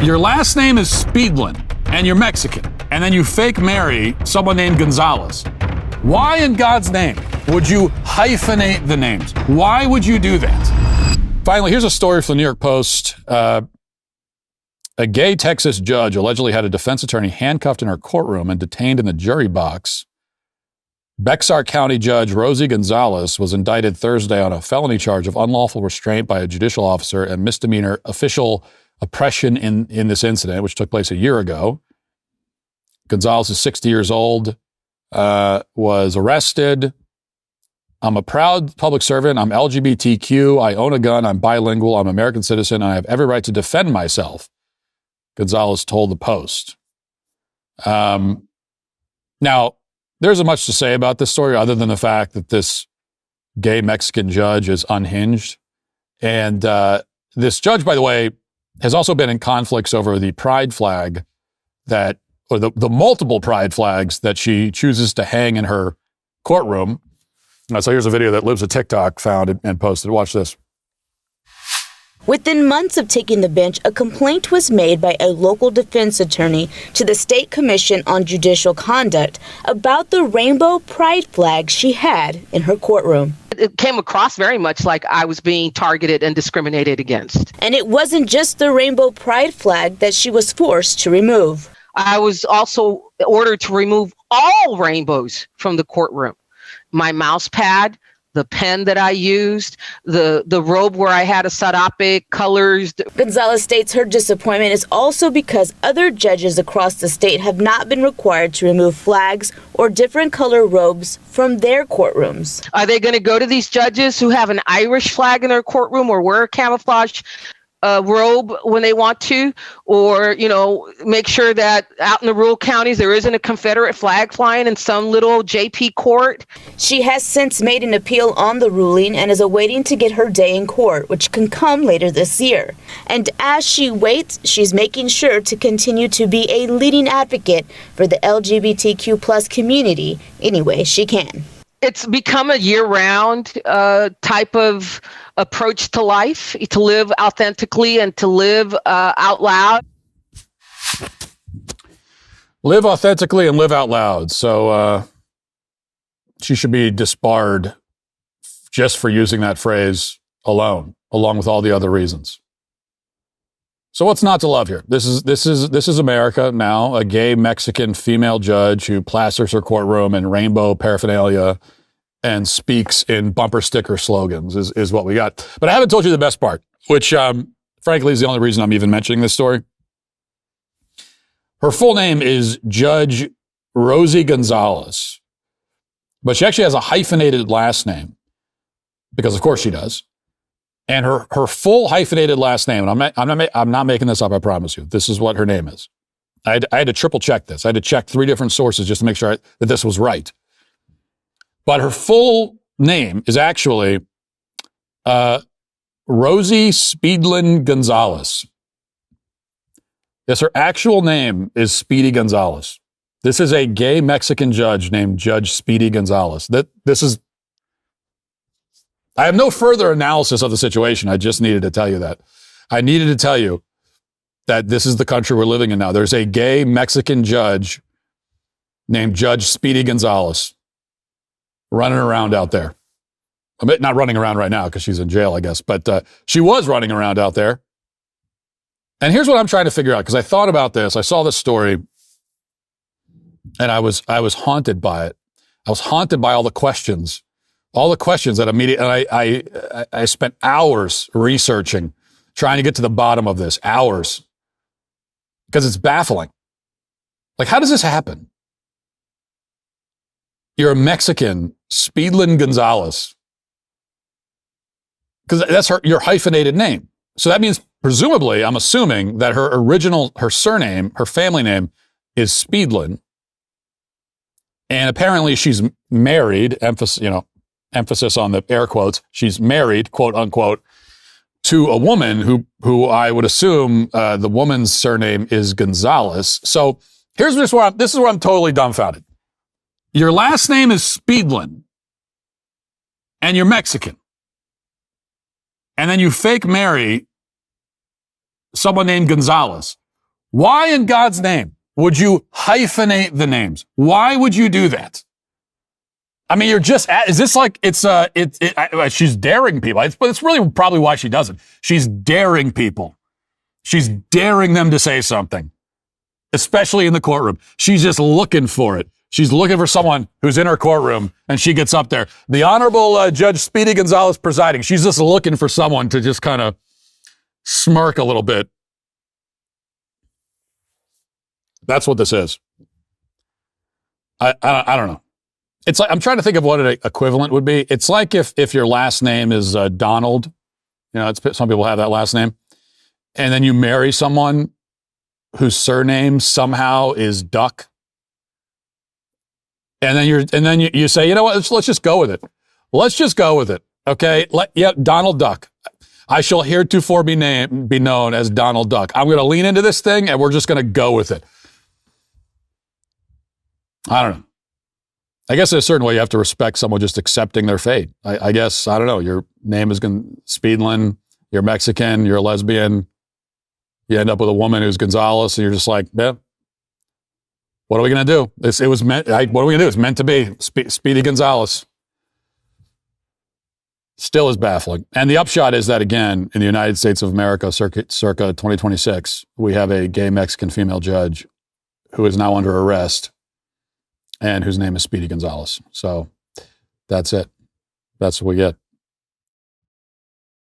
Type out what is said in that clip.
Your last name is Speedlin, and you're Mexican, and then you fake marry someone named Gonzalez. Why in God's name would you hyphenate the names? Why would you do that? Finally, here's a story from the New York Post. A gay Texas judge allegedly had a defense attorney handcuffed in her courtroom and detained in the jury box. Bexar County Judge Rosie Gonzalez was indicted Thursday on a felony charge of unlawful restraint by a judicial officer and misdemeanor official oppression in this incident, which took place a year ago. Gonzalez is 60 years old, was arrested. I'm a proud public servant. I'm LGBTQ. I own a gun. I'm bilingual. I'm an American citizen. And I have every right to defend myself, Gonzalez told the Post. Now, there isn't much to say about this story other than the fact that this gay Mexican judge is unhinged. And this judge, by the way, has also been in conflicts over the pride flag or the multiple pride flags that she chooses to hang in her courtroom. So here's a video that Lives of TikTok found and posted. Watch this. Within months of taking the bench, a complaint was made by a local defense attorney to the State Commission on Judicial Conduct about the rainbow pride flag she had in her courtroom. It came across very much like I was being targeted and discriminated against. And it wasn't just the rainbow pride flag that she was forced to remove. I was also ordered to remove all rainbows from the courtroom. My mouse pad, the pen that I used, the robe where I had a sarape, colors. Gonzalez states her disappointment is also because other judges across the state have not been required to remove flags or different color robes from their courtrooms. Are they going to go to these judges who have an Irish flag in their courtroom or wear a camouflage robe when they want to, or, make sure that out in the rural counties there isn't a Confederate flag flying in some little JP court? She has since made an appeal on the ruling and is awaiting to get her day in court, which can come later this year. And as she waits, she's making sure to continue to be a leading advocate for the LGBTQ plus community any way she can. It's become a year-round type of approach to life, to live authentically and to live out loud. Live authentically and live out loud. So she should be disbarred just for using that phrase alone, along with all the other reasons. So what's not to love here? This is America now. A gay Mexican female judge who plasters her courtroom in rainbow paraphernalia and speaks in bumper sticker slogans is what we got. But I haven't told you the best part, which frankly is the only reason I'm even mentioning this story. Her full name is Judge Rosie Gonzalez, but she actually has a hyphenated last name because of course she does. And her full hyphenated last name, and I'm not making this up, I promise you. This is what her name is. I had to triple check this. I had to check 3 different sources just to make sure that this was right. But her full name is actually Rosie Speedlin Gonzalez. Yes, her actual name is Speedy Gonzalez. This is a gay Mexican judge named Judge Speedy Gonzalez. I have no further analysis of the situation. I just needed to tell you that. I needed to tell you that this is the country we're living in now. There's a gay Mexican judge named Judge Speedy Gonzalez running around out there. Not running around right now because she's in jail, I guess, but she was running around out there. And here's what I'm trying to figure out, because I thought about this. I saw this story and I was haunted by it. I was haunted by all the questions that immediately, and I spent hours researching, trying to get to the bottom of this, hours, because it's baffling. Like, how does this happen? You're a Mexican, Speedlin Gonzalez, because that's your hyphenated name. So that means, presumably, I'm assuming that her surname, her family name is Speedlin. And apparently she's married, emphasis on the air quotes, she's married, quote unquote, to a woman who I would assume the woman's surname is Gonzalez. So this is where I'm totally dumbfounded. Your last name is Speedlin, and you're Mexican. And then you fake marry someone named Gonzalez. Why in God's name would you hyphenate the names? Why would you do that? I mean, is this like, she's daring people. It's really probably why she does it. She's daring people. She's daring them to say something, especially in the courtroom. She's just looking for it. She's looking for someone who's in her courtroom, and she gets up there. The Honorable Judge Speedy Gonzalez presiding. She's just looking for someone to just kind of smirk a little bit. That's what this is. I don't know. It's like, I'm trying to think of what an equivalent would be. It's like if your last name is Donald, some people have that last name, and then you marry someone whose surname somehow is Duck, and then you say, you know what, let's just go with it. Let's just go with it. Okay, Donald Duck. I shall heretofore be known as Donald Duck. I'm going to lean into this thing, and we're just going to go with it. I don't know. I guess in a certain way you have to respect someone just accepting their fate. I guess, I don't know, your name is Speedlin, you're Mexican, you're a lesbian, you end up with a woman who's Gonzalez, and you're just like, yeah, what are we going to do? What are we going to do? It's meant to be Speedy Gonzalez. Still is baffling. And the upshot is that, again, in the United States of America, circa 2026, we have a gay Mexican female judge who is now under arrest, and whose name is Speedy Gonzalez. So that's it. That's what we get.